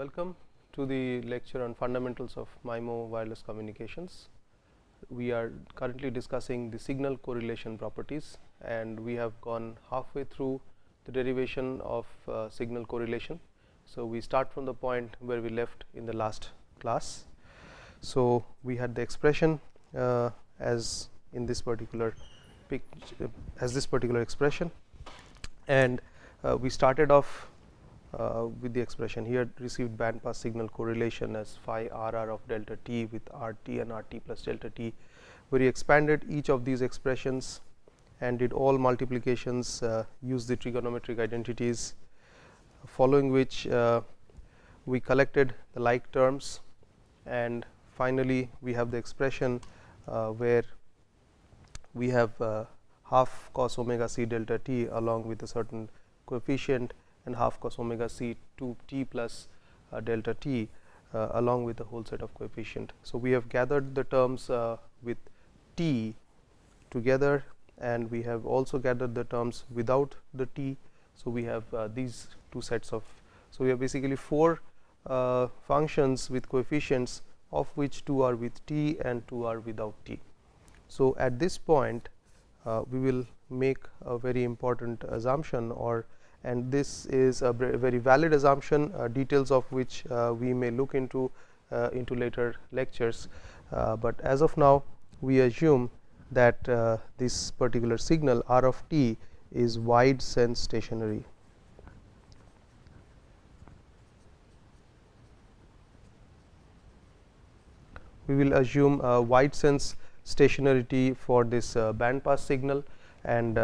Welcome to the lecture on fundamentals of MIMO wireless communications. We are currently discussing the signal correlation properties, and we have gone halfway through the derivation of signal correlation. So, we start from the point where we left in the last class. So, we had the expression as in this particular expression, and we started off with the expression here received band pass signal correlation as phi RR of delta t with RT and RT plus delta t, where we expanded each of these expressions and did all multiplications, used the trigonometric identities, following which we collected the like terms, and finally we have the expression where we have half cos omega c delta t along with a certain coefficient and half cos omega c 2 t plus delta t along with a whole set of coefficient. So, we have gathered the terms with t together, and we have also gathered the terms without the t. So, we have these two sets of. So, we have basically four functions with coefficients, of which two are with t and two are without t. So, at this point we will make a very important assumption, and this is a very valid assumption, details of which we may look into later lectures, but as of now we assume that this particular signal R of t is wide sense stationary. We will assume wide sense stationarity for this band pass signal, and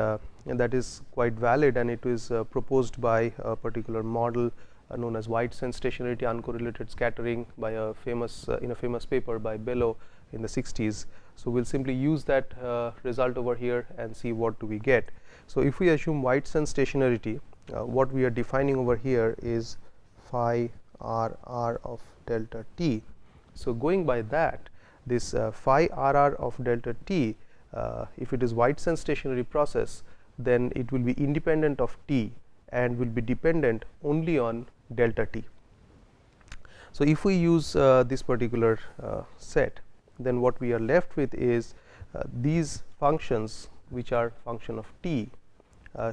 that is quite valid, and it is proposed by a particular model known as wide sense stationarity uncorrelated scattering by a famous in a famous paper by Bessel in the 60s. So, we will simply use that result over here and see what do we get. So, if we assume wide sense stationarity, what we are defining over here is phi R R of delta t. So, going by that, this phi R R of delta t, if it is wide sense stationary process, then it will be independent of t and will be dependent only on delta t. So, if we use this particular set, then what we are left with is these functions which are function of t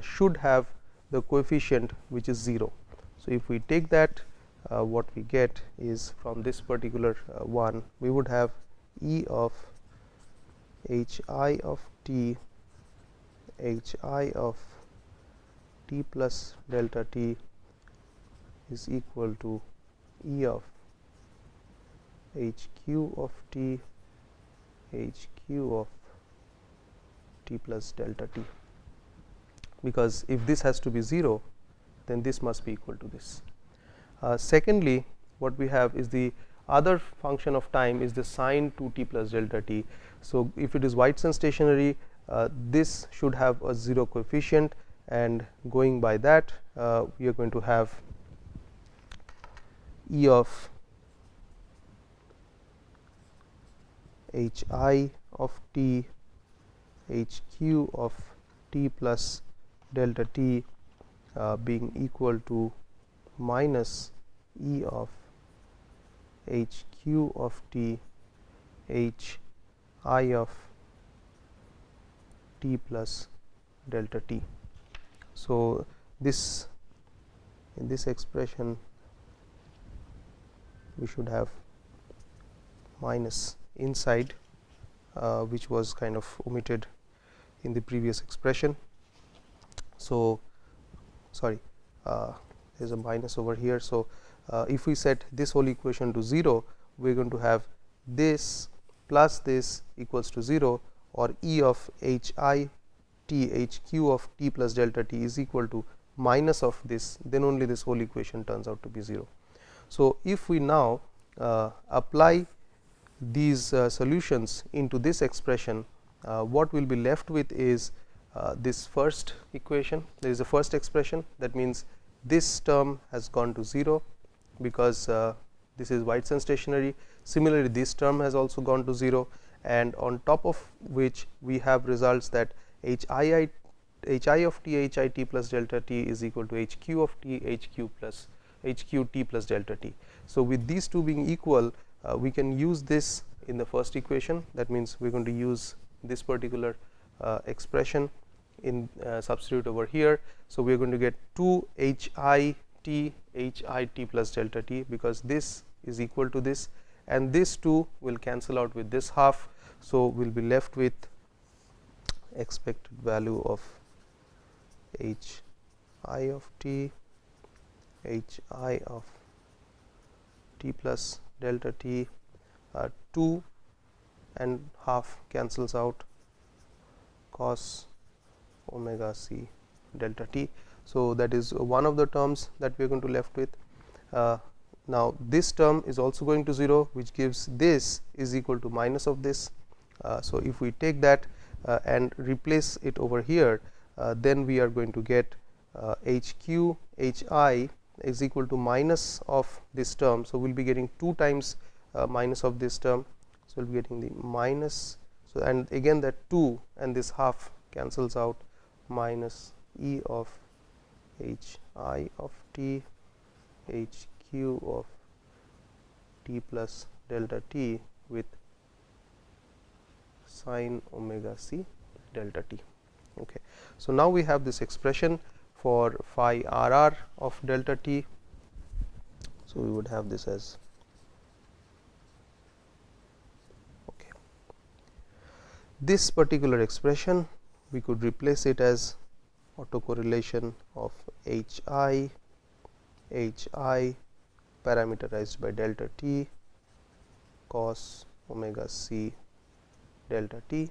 should have the coefficient which is 0. So, if we take that, what we get is from this particular one, we would have E of h I of t h I of t plus delta t is equal to E of h q of t h q of t plus delta t, because if this has to be 0, then this must be equal to this. Secondly, what we have is the other function of time is the sine 2 t plus delta t. So, if it is wide sense stationary, this should have a 0 coefficient, and going by that we are going to have E of h I of t h q of t plus delta t being equal to minus E of h q of t h I of t plus delta t. So, this in this expression we should have minus inside, which was kind of omitted in the previous expression. So, sorry, there is a minus over here. So, if we set this whole equation to 0, we are going to have this plus this equals to 0, or E of h I t h q of t plus delta t is equal to minus of this, then only this whole equation turns out to be 0. So, if we now apply these solutions into this expression, what we will be left with is this first equation. There is a first expression, that means this term has gone to 0 because this is wide sense stationary. Similarly, this term has also gone to 0, and on top of which we have results that h I of t h I t plus delta t is equal to h q of t h q plus HQ t plus delta t. So, with these two being equal, we can use this in the first equation. That means, we are going to use this particular expression in substitute over here. So, we are going to get 2 Hi t plus delta t, because this is equal to this, and this 2 will cancel out with this half. So, we will be left with expected value of Hi of t, Hi of t plus delta t, 2 and half cancels out, cos omega c delta t. So, that is one of the terms that we are going to left with. Now, this term is also going to 0, which gives this is equal to minus of this. So, if we take that and replace it over here, then we are going to get HQ Hi is equal to minus of this term. So, we will be getting 2 times minus of this term. So, we will be getting the minus. So, and again that 2 and this half cancels out, minus E of Hi of t, HQ of t plus delta t with sin omega c delta t. Okay. So, now we have this expression for phi RR of delta t. So, we would have this as okay. This particular expression, we could replace it as autocorrelation of Hi parameterized by delta t cos omega c delta t,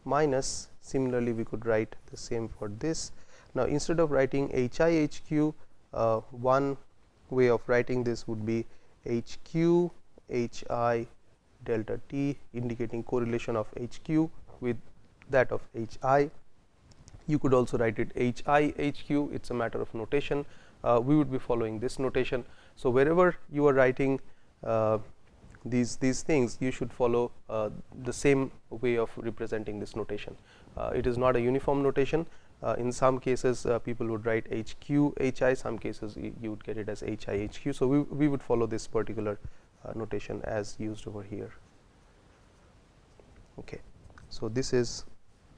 minus, similarly we could write the same for this. Now, instead of writing Hi HQ, one way of writing this would be HQ Hi delta t, indicating correlation of HQ with that of Hi. You could also write it Hi HQ, it is a matter of notation. We would be following this notation. So, wherever you are writing these things, you should follow the same way of representing this notation. It is not a uniform notation. In some cases, people would write HQ Hi, some cases you would get it as Hi HQ. So, we would follow this particular notation as used over here. Okay. So, this is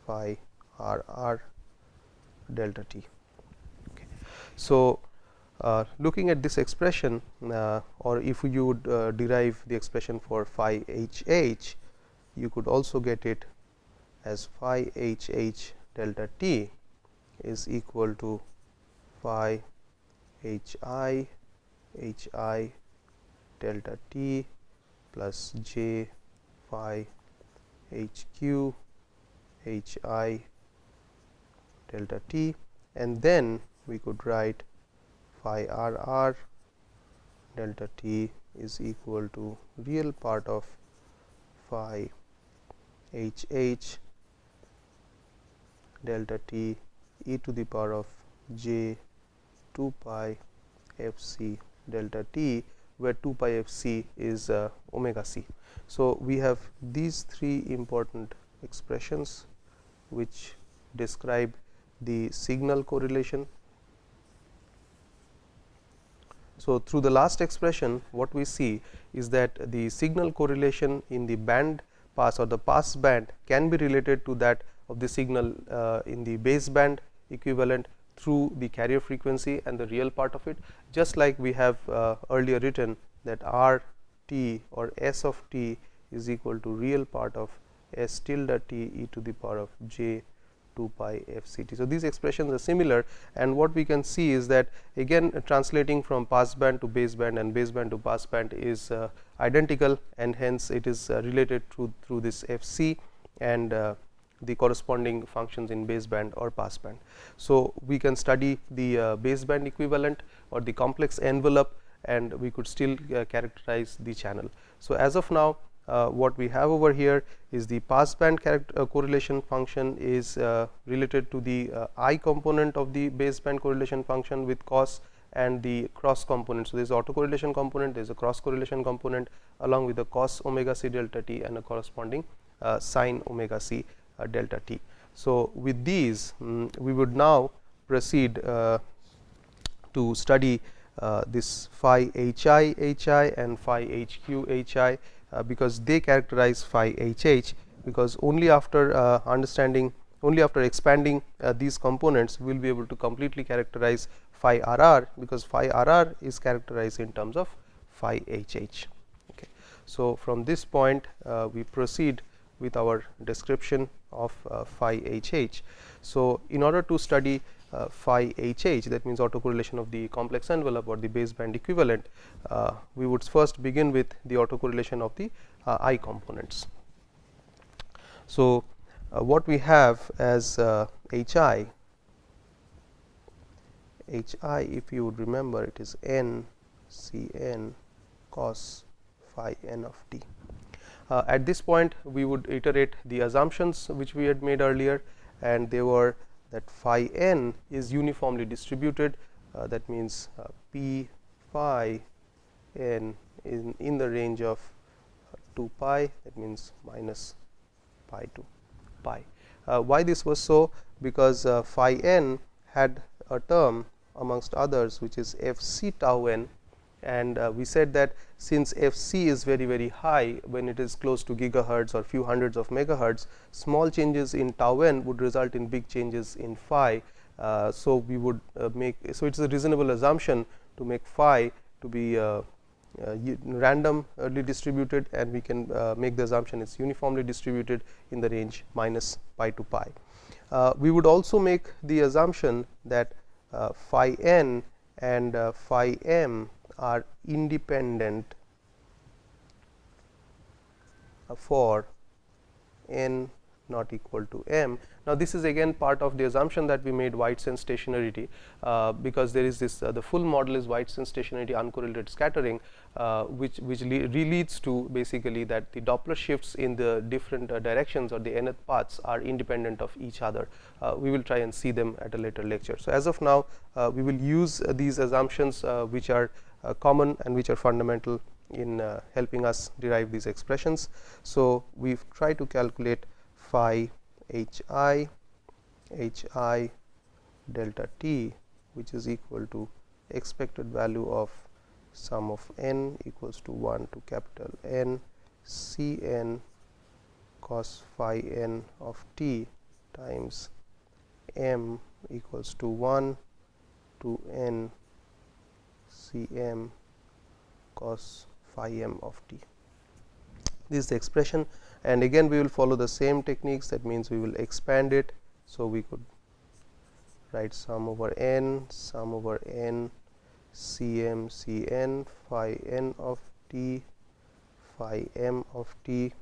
phi RR delta t. Okay. So, looking at this expression, or if you would derive the expression for phi HH, you could also get it as phi HH delta t is equal to phi Hi delta t plus j phi HQ Hi delta t, and then we could write phi RR delta t is equal to real part of phi HH delta t e to the power of j 2 pi f c delta t, where 2 pi f c is omega c. So, we have these 3 important expressions which describe the signal correlation. So, through the last expression, what we see is that the signal correlation in the band pass or the pass band can be related to that of the signal in the baseband equivalent through the carrier frequency and the real part of it, just like we have earlier written that R t or S of t is equal to real part of S tilde t e to the power of j 2 pi f c t. So, these expressions are similar, and what we can see is that again translating from passband to baseband and baseband to passband is identical, and hence it is related through this f c and the corresponding functions in baseband or passband. So, we can study the baseband equivalent or the complex envelope, and we could still characterize the channel. So, as of now, what we have over here is the passband correlation function is related to the I component of the baseband correlation function with cos and the cross component. So, there is autocorrelation component, there is a cross correlation component along with the cos omega c delta t and a corresponding sin omega c delta t. So, with these we would now proceed to study this phi hi and phi hi, because they characterize phi because only after only after expanding these components we will be able to completely characterize phi because phi is characterized in terms of phi Okay. So, from this point we proceed with our description of phi So, in order to study phi that means autocorrelation of the complex envelope or the baseband equivalent, we would first begin with the autocorrelation of the I components. So, what we have as hi, if you would remember, it is n c n cos phi n of t. At this point we would iterate the assumptions which we had made earlier, and they were that phi n is uniformly distributed, that means p phi n in the range of 2 pi, that means minus pi to pi. Why this was so? Because phi n had a term amongst others which is f c tau n, and we said that since f c is very high when it is close to gigahertz or few hundreds of megahertz, small changes in tau n would result in big changes in phi. So, we would make, so it is a reasonable assumption to make phi to be randomly distributed, and we can make the assumption it is uniformly distributed in the range minus pi to pi. We would also make the assumption that phi n and phi m are independent for n not equal to m. Now, this is again part of the assumption that we made Whiteson stationarity, because there is this the full model is Whiteson stationarity uncorrelated scattering, which leads to basically that the Doppler shifts in the different directions or the nth paths are independent of each other. We will try and see them at a later lecture. So, as of now we will use these assumptions which are common and which are fundamental in helping us derive these expressions. So, we try to calculate phi hi delta t, which is equal to expected value of sum of n equals to 1 to capital N C n cos phi n of t times m equals to 1 to n C m cos phi m of t. This is the expression, and again we will follow the same techniques. That means we will expand it. So, we could write sum over n C m C n phi n of t phi m of t,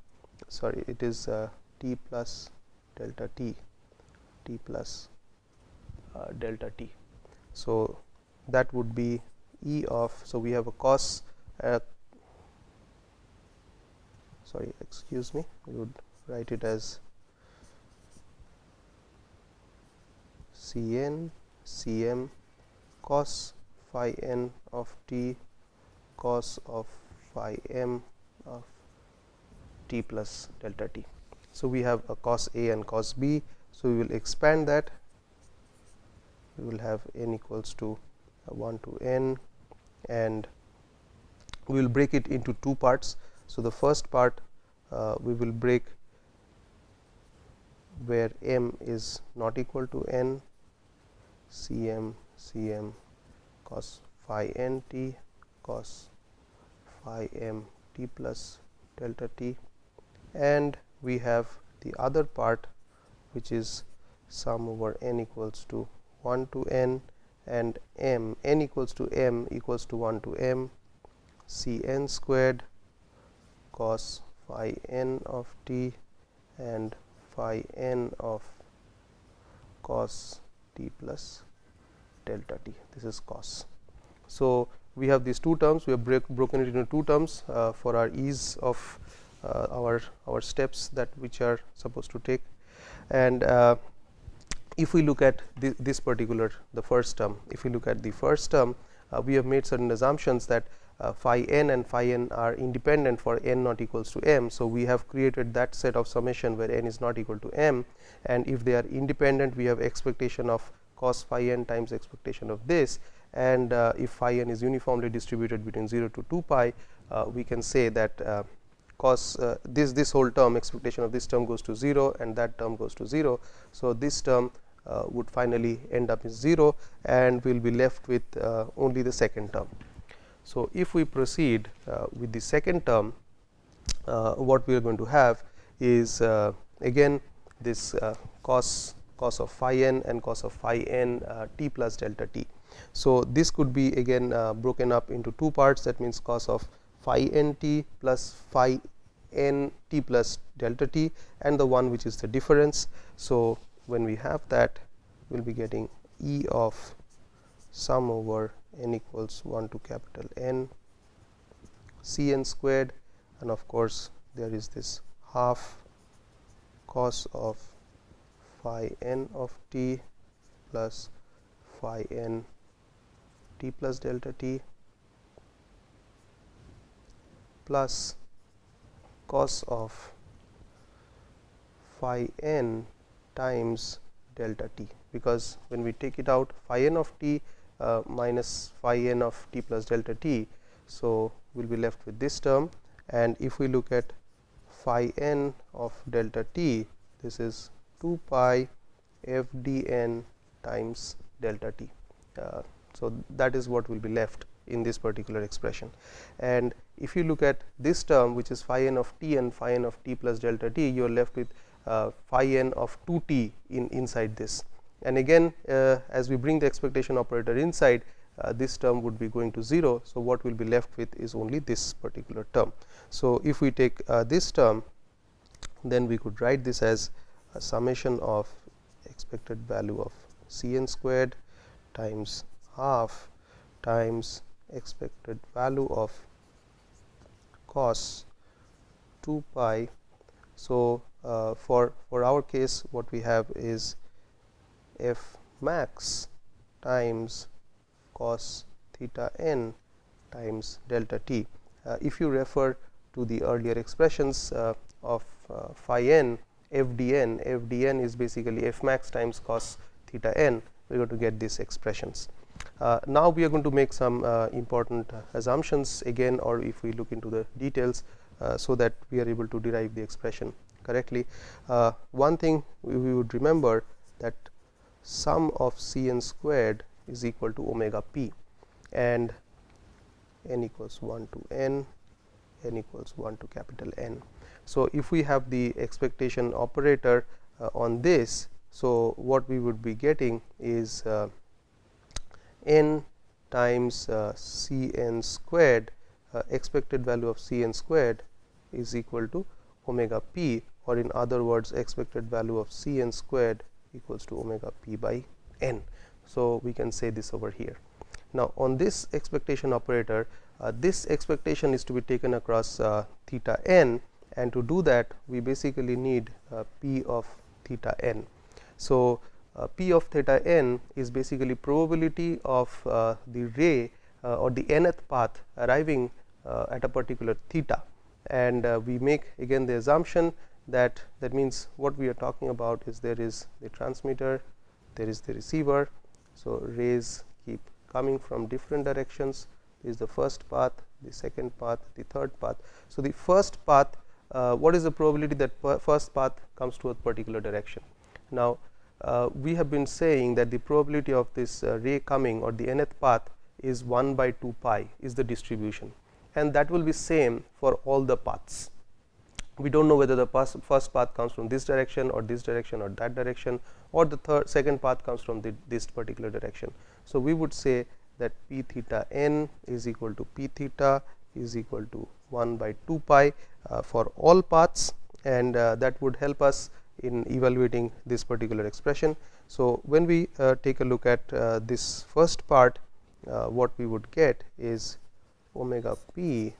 sorry, it is t plus delta t plus delta t. So, that would be E of, so we have a cos sorry, excuse me, we would write it as C n C m cos phi n of t cos of phi m of t plus delta t. So, we have a cos A and cos B. So, we will expand that, we will have n equals to 1 to n, and we will break it into two parts. So, the first part we will break where m is not equal to n, C m cos phi n t cos phi m t plus delta t, and we have the other part which is sum over n equals to 1 to n and m n equals to m equals to 1 to m C n squared cos phi n of t and phi n of cos t plus delta t. This is cos. So, we have these two terms, we have broken it into two terms for our ease of our steps that which are supposed to take. And if we look at this particular, the first term, if we look at the first term, we have made certain assumptions that phi n and phi n are independent for n not equals to m. So, we have created that set of summation where n is not equal to m, and if they are independent, we have expectation of cos phi n times expectation of this, and if phi n is uniformly distributed between 0 to 2 pi, we can say that cos this whole term, expectation of this term goes to 0 and that term goes to 0. So, this term would finally end up in 0 and we will be left with only the second term. So, if we proceed with the second term, what we are going to have is again this cos of phi n and cos of phi n t plus delta t. So, this could be again broken up into two parts, that means cos of phi n t plus phi n t plus delta t and the one which is the difference. So, when we have that, we will be getting E of sum over n equals 1 to capital N C n squared, and of course, there is this half cos of phi n of t plus phi n t plus delta t plus cos of phi n times delta t, because when we take it out, phi n of t minus phi n of t plus delta t. So, we will be left with this term, and if we look at phi n of delta t, this is 2 pi f d n times delta t. So, that is what will be left in this particular expression. And if you look at this term, which is phi n of t and phi n of t plus delta t, you are left with phi n of 2 t inside this. And again, as we bring the expectation operator inside, this term would be going to 0. So, what we will be left with is only this particular term. So, if we take this term, then we could write this as a summation of expected value of C n squared times half times expected value of cos 2 pi. So, for our case, what we have is f max times cos theta n times delta t. If you refer to the earlier expressions of phi n, f d n is basically f max times cos theta n. We are going to get these expressions. Now, we are going to make some important assumptions again, or if we look into the details, so that we are able to derive the expression correctly. One thing we would remember, that sum of C n squared is equal to omega p, and n equals 1 to n equals 1 to capital N. So, if we have the expectation operator on this, so what we would be getting is n times C n squared, expected value of C n squared is equal to omega p, or in other words, expected value of C n squared equals to omega p by n. So, we can say this over here. Now, on this expectation operator, this expectation is to be taken across theta n, and to do that we basically need p of theta n. So, p of theta n is basically probability of the ray or the nth path arriving at a particular theta, and we make again the assumption that means what we are talking about is there is the transmitter, there is the receiver. So, rays keep coming from different directions. This is the first path, the second path, the third path. So, the first path, what is the probability that first path comes to a particular direction? Now, we have been saying that the probability of this ray coming, or the nth path, is 1 by 2 pi is the distribution, and that will be same for all the paths. We do not know whether the first path comes from this direction or this direction or that direction, or the second path comes from this particular direction. So, we would say that p theta n is equal to p theta is equal to 1 by 2 pi for all paths, and that would help us in evaluating this particular expression. So, when we take a look at this first part, what we would get is omega p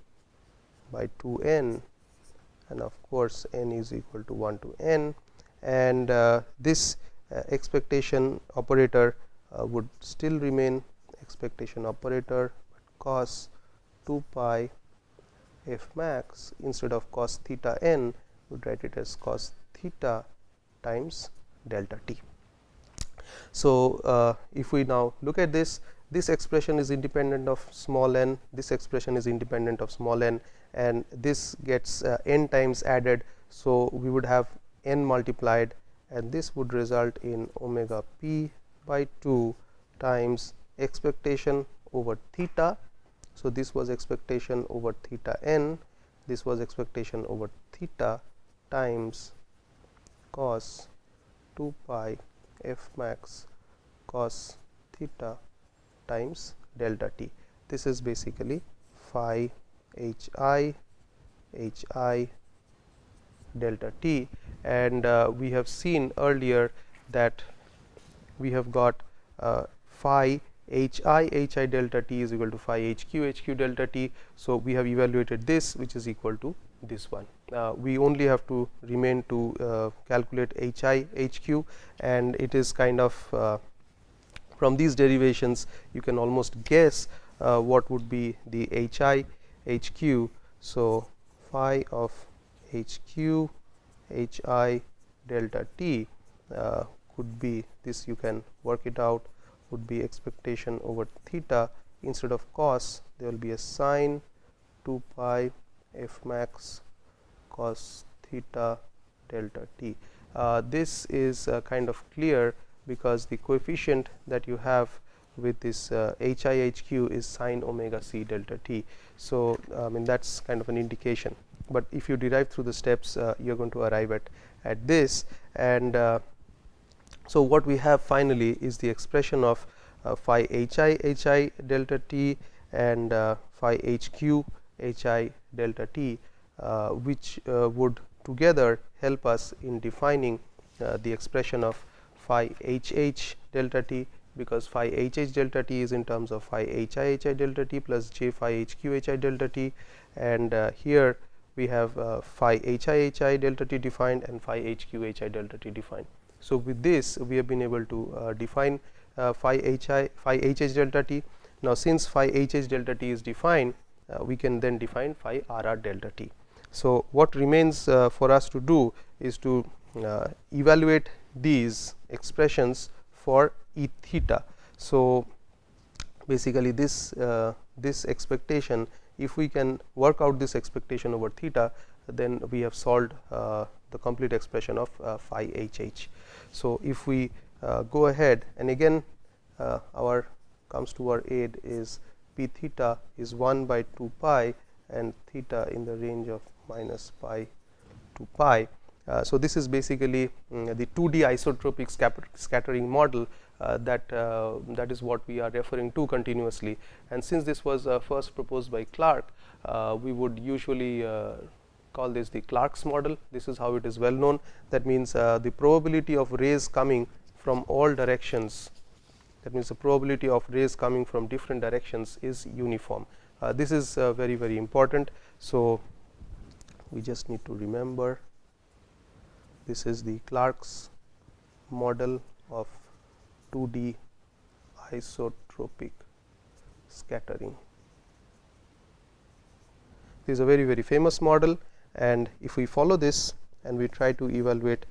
by 2 n, and of course, n is equal to 1 to n, and this expectation operator would still remain expectation operator, cos 2 pi f max, instead of cos theta n, would write it as cos theta times delta t. So, if we now look at this, this expression is independent of small n, this expression is independent of small n, and this gets n times added. So, we would have n multiplied, and this would result in omega p by 2 times expectation over theta. So, this was expectation over theta n, this was expectation over theta times cos 2 pi f max cos theta times delta t. This is basically phi h I delta t, and we have seen earlier that we have got phi h I delta t is equal to phi h q delta t. So, we have evaluated this, which is equal to this one. We only have to remain to calculate h I h q, and it is kind of from these derivations you can almost guess what would be the h I h q. So, phi of h q h I delta t could be this, you can work it out, would be expectation over theta. Instead of cos, there will be a sine 2 pi f max cos theta delta t. This is kind of clear because the coefficient that you have with this h I h q is sine omega c delta t. So, I mean that is kind of an indication, but if you derive through the steps you are going to arrive at this. And so, what we have finally is the expression of phi h I delta t and phi h q h I delta t, which would together help us in defining the expression of phi h delta t, because phi h delta t is in terms of phi h I delta t plus j phi h q h I delta t, and here we have phi h I delta t defined and phi h q h I delta t defined. So, with this we have been able to define phi h delta t. Now, since phi h delta t is defined, we can then define phi r delta t. So, what remains for us to do is to evaluate these expressions for E theta. So, basically this this expectation, if we can work out this expectation over theta, then we have solved the complete expression of phi h. So, if we go ahead and again our comes to our aid is p theta is 1 by 2 pi and theta in the range of minus pi to pi. So, this is basically the 2D isotropic scattering model that is what we are referring to continuously. And since this was first proposed by Clark, we would usually call this the Clark's model. This is how it is well known. That means the probability of rays coming from all directions, that means the probability of rays coming from different directions is uniform. This is very important. So, we just need to remember this is the Clark's model of 2D isotropic scattering. This is a very famous model, and if we follow this and we try to evaluate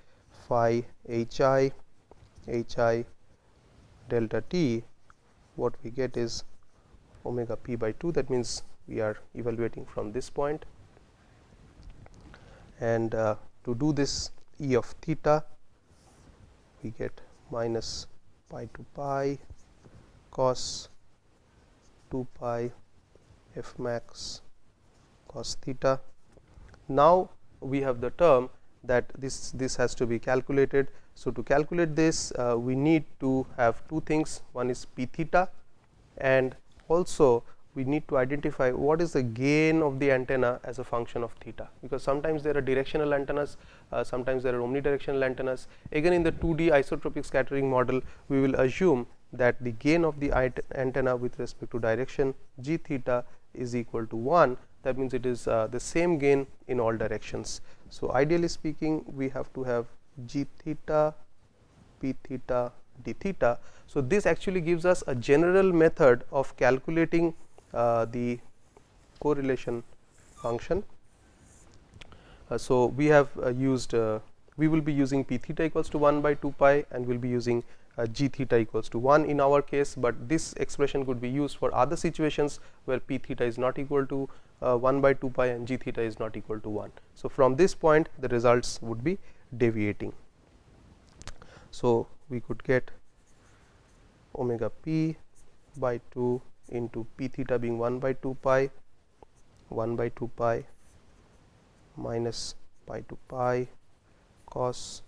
phi h I delta t, what we get is omega p by 2. That means we are evaluating from this point, and to do this E of theta, we get minus pi to pi cos 2 pi f max cos theta. Now, we have the term that this has to be calculated. So, to calculate this we need to have two things. One is p theta, and also we need to identify what is the gain of the antenna as a function of theta, because sometimes there are directional antennas, sometimes there are omnidirectional antennas. Again, in the 2D isotropic scattering model, we will assume that the gain of the antenna with respect to direction g theta is equal to 1. That means it is the same gain in all directions. So, ideally speaking, we have to have g theta, p theta, d theta. So, this actually gives us a general method of calculating the correlation function. So, we have used we will be using p theta equals to 1 by 2 pi, and we will be using g theta equals to 1 in our case, but this expression could be used for other situations where p theta is not equal to 1 by 2 pi and g theta is not equal to 1. So, from this point the results would be deviating. So, we could get omega p by 2 into p theta being 1 by 2 pi minus pi to pi cos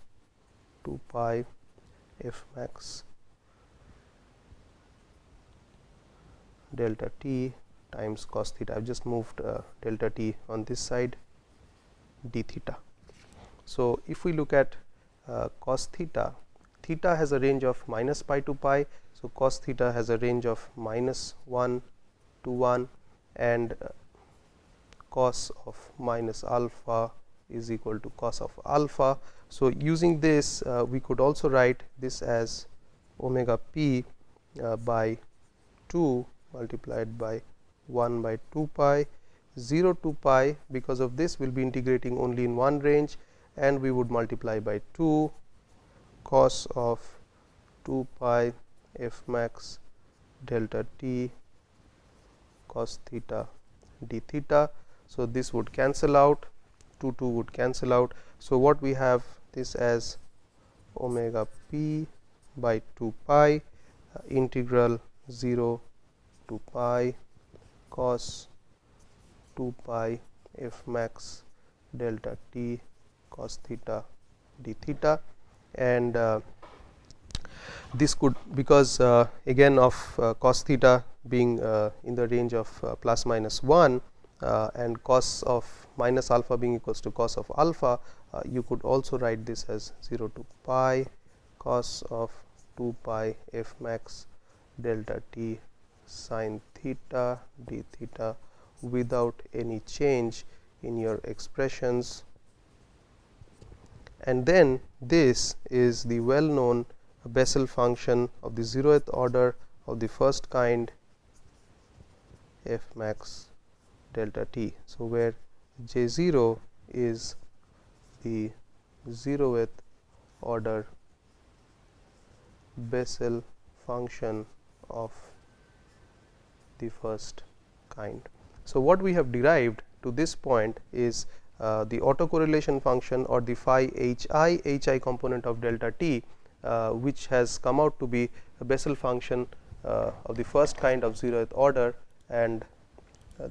2 pi f max delta t times cos theta. I have just moved delta t on this side d theta. So, if we look at cos theta, theta has a range of minus pi to pi. So, cos theta has a range of minus 1 to 1 and cos of minus alpha is equal to cos of alpha. So, using this we could also write this as omega p by 2 multiplied by 1 by 2 pi 0 to pi. Because of this we will be integrating only in one range and we would multiply by 2 cos of 2 pi f max delta t cos theta d theta. So, this would cancel out, 2 would cancel out. So, what we have this as omega p by 2 pi integral 0 to pi cos 2 pi f max delta t cos theta d theta. And this could, because again of cos theta being in the range of plus minus 1 and cos of minus alpha being equals to cos of alpha, you could also write this as 0 to pi cos of 2 pi f max delta t sin theta d theta without any change in your expressions. And then this is the well known Bessel function of the 0th order of the first kind f max delta t. So, where j 0 is the 0th order Bessel function of the first kind. So, what we have derived to this point is the autocorrelation function or the phi hi component of delta t, which has come out to be a Bessel function of the first kind of 0th order, and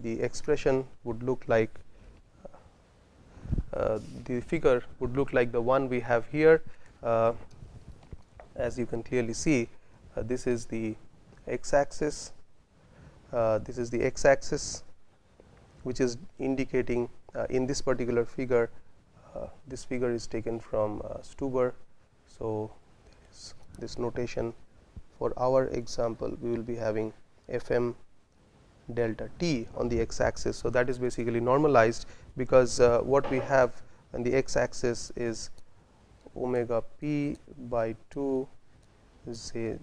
the expression would look like the figure would look like the one we have here. As you can clearly see, this is the x axis, which is indicating in this particular figure. This figure is taken from Stuber. So, this notation for our example we will be having fm delta t on the x axis. So, that is basically normalized, because what we have on the x axis is omega p by 2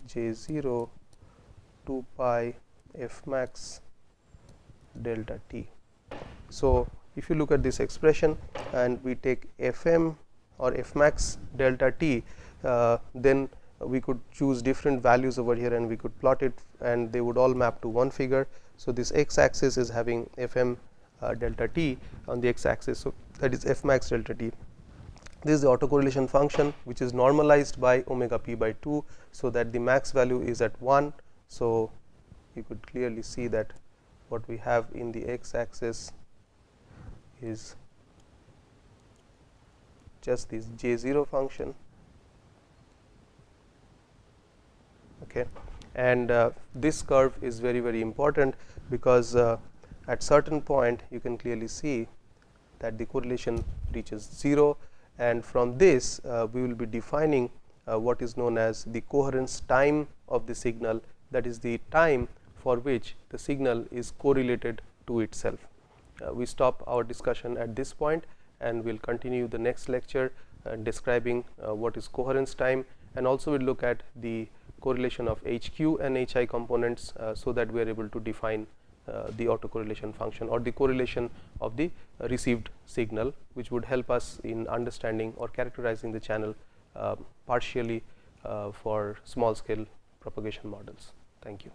j 0 2 pi f max delta t. So, if you look at this expression and we take fm or f max delta t, then we could choose different values over here and we could plot it and they would all map to one figure. So, this x axis is having fm delta t on the x axis. So, that is f max delta t. This is the autocorrelation function which is normalized by omega p by 2. So, that the max value is at 1. So, you could clearly see that what we have in the x axis is just this j 0 function, okay. And this curve is very important, because at certain point you can clearly see that the correlation reaches 0, and from this we will be defining what is known as the coherence time of the signal, that is the time for which the signal is correlated to itself. We stop our discussion at this point and we will continue the next lecture describing what is coherence time, and also we will look at the correlation of HQ and HI components, so that we are able to define the autocorrelation function or the correlation of the received signal, which would help us in understanding or characterizing the channel partially for small scale propagation models. Thank you.